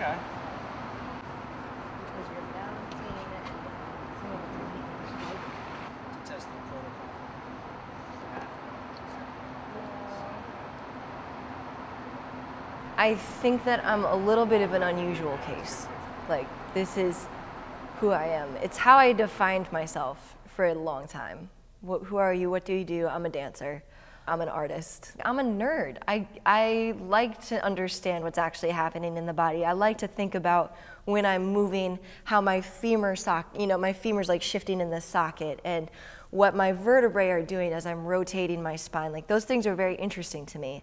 Okay. Because you're balancing and some of it's To test the protocol. I think that I'm a little bit of an unusual case. Like, this is who I am. It's how I defined myself for a long time. Who are you? What do you do? I'm a dancer. I'm an artist. I'm a nerd. I like to understand what's actually happening in the body. I like to think about when I'm moving, how my femur my femur's like shifting in the socket, and what my vertebrae are doing as I'm rotating my spine. Like, those things are very interesting to me.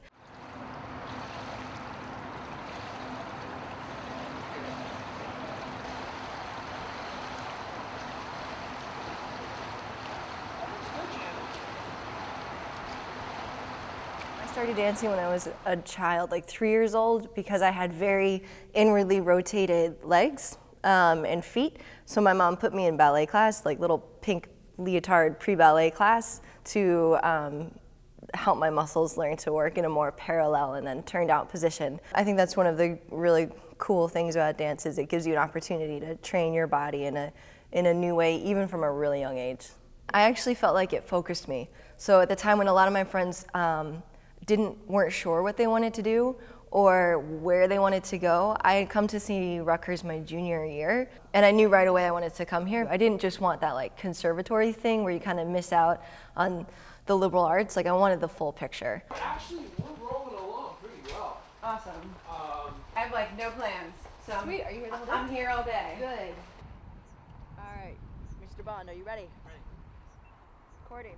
I started dancing when I was a child, like 3 years old, because I had very inwardly rotated legs and feet. So my mom put me in ballet class, like little pink leotard pre-ballet class, to help my muscles learn to work in a more parallel and then turned out position. I think that's one of the really cool things about dance, is it gives you an opportunity to train your body in a new way, even from a really young age. I actually felt like it focused me. So at the time when a lot of my friends weren't sure what they wanted to do or where they wanted to go, I had come to see Rutgers my junior year, and I knew right away I wanted to come here. I didn't just want that like conservatory thing where you kind of miss out on the liberal arts. Like, I wanted the full picture. Actually, we're rolling along pretty well. Awesome. I have like no plans. So Sweet, are you here the whole day? I'm here all day. Good. All right, Mr. Bond, are you ready? Ready. Recording.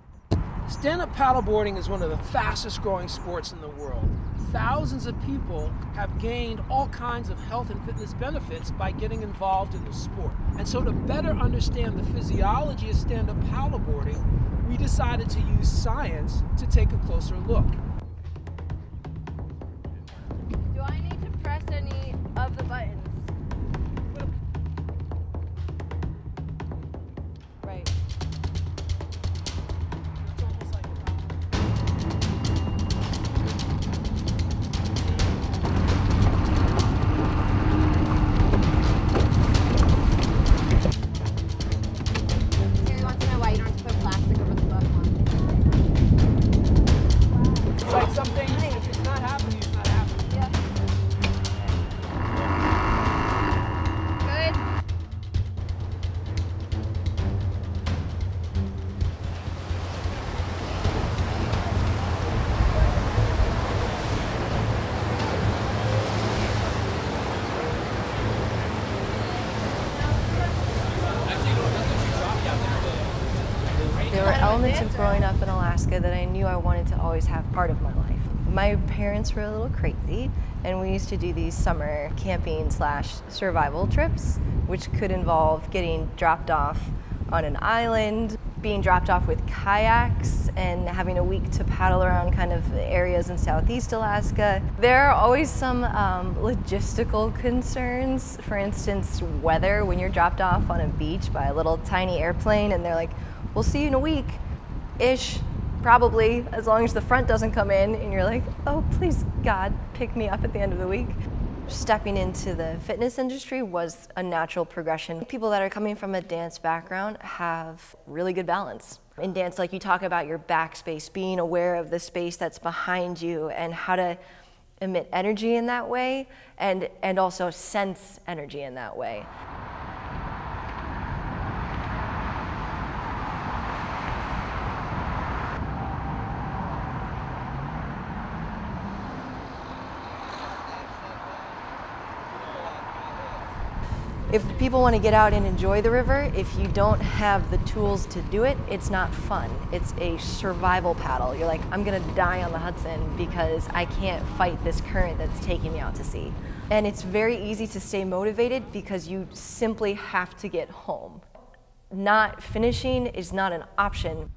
Stand-up paddleboarding is one of the fastest growing sports in the world. Thousands of people have gained all kinds of health and fitness benefits by getting involved in the sport. And so to better understand the physiology of stand-up paddleboarding, we decided to use science to take a closer look. Do I need to press any of the buttons? Right. There were elements of growing up in Alaska that I knew I wanted to always have part of my life. My parents were a little crazy, and we used to do these summer camping / survival trips, which could involve getting dropped off on an island, being dropped off with kayaks, and having a week to paddle around kind of areas in Southeast Alaska. There are always some logistical concerns. For instance, weather, when you're dropped off on a beach by a little tiny airplane and they're like, we'll see you in a week-ish, probably, as long as the front doesn't come in, and you're like, oh, please, God, pick me up at the end of the week. Stepping into the fitness industry was a natural progression. People that are coming from a dance background have really good balance. In dance, like, you talk about your backspace, being aware of the space that's behind you and how to emit energy in that way, and also sense energy in that way. If people want to get out and enjoy the river, if you don't have the tools to do it, it's not fun. It's a survival paddle. You're like, I'm gonna die on the Hudson because I can't fight this current that's taking me out to sea. And it's very easy to stay motivated because you simply have to get home. Not finishing is not an option.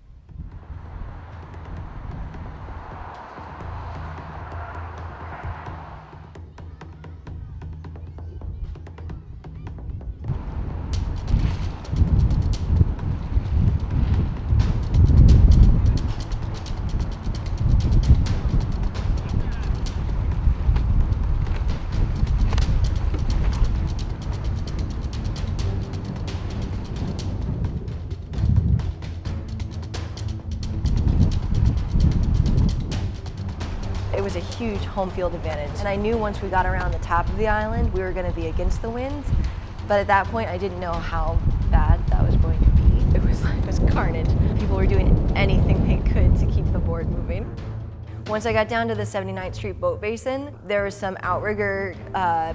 a huge home field advantage. And I knew once we got around the top of the island, we were going to be against the wind. But at that point, I didn't know how bad that was going to be. It was carnage. People were doing anything they could to keep the board moving. Once I got down to the 79th Street boat basin, there was some outrigger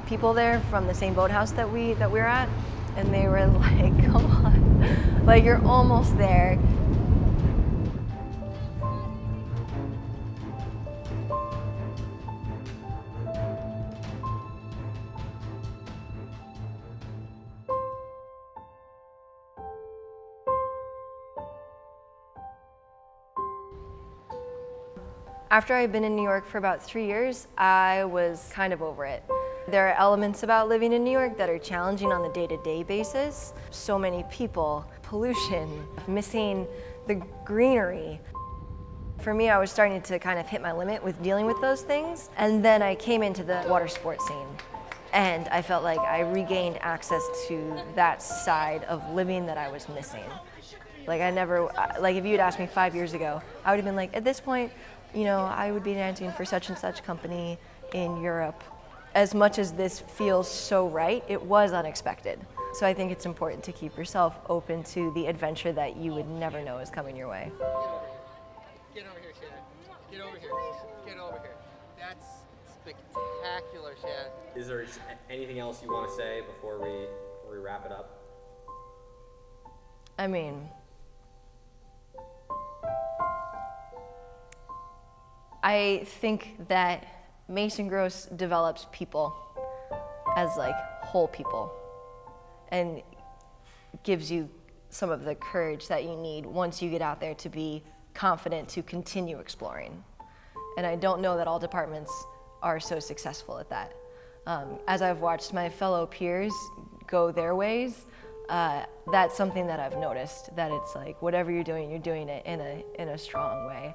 people there from the same boathouse that we were at. And they were like, come on, like you're almost there. After I'd been in New York for about 3 years, I was kind of over it. There are elements about living in New York that are challenging on the day-to-day basis. So many people, pollution, missing the greenery. For me, I was starting to kind of hit my limit with dealing with those things. And then I came into the water sports scene. And I felt like I regained access to that side of living that I was missing. Like if you'd asked me 5 years ago, I would have been like, at this point, you know, I would be dancing for such and such company in Europe. As much as this feels so right, it was unexpected. So I think it's important to keep yourself open to the adventure that you would never know is coming your way. Get over here, Shannon. Get over here. Get over here. That's spectacular, Shannon. Is there anything else you want to say before we wrap it up? I mean, I think that Mason Gross develops people as like whole people and gives you some of the courage that you need once you get out there to be confident to continue exploring. And I don't know that all departments are so successful at that. As I've watched my fellow peers go their ways, that's something that I've noticed, that it's like whatever you're doing it in a strong way.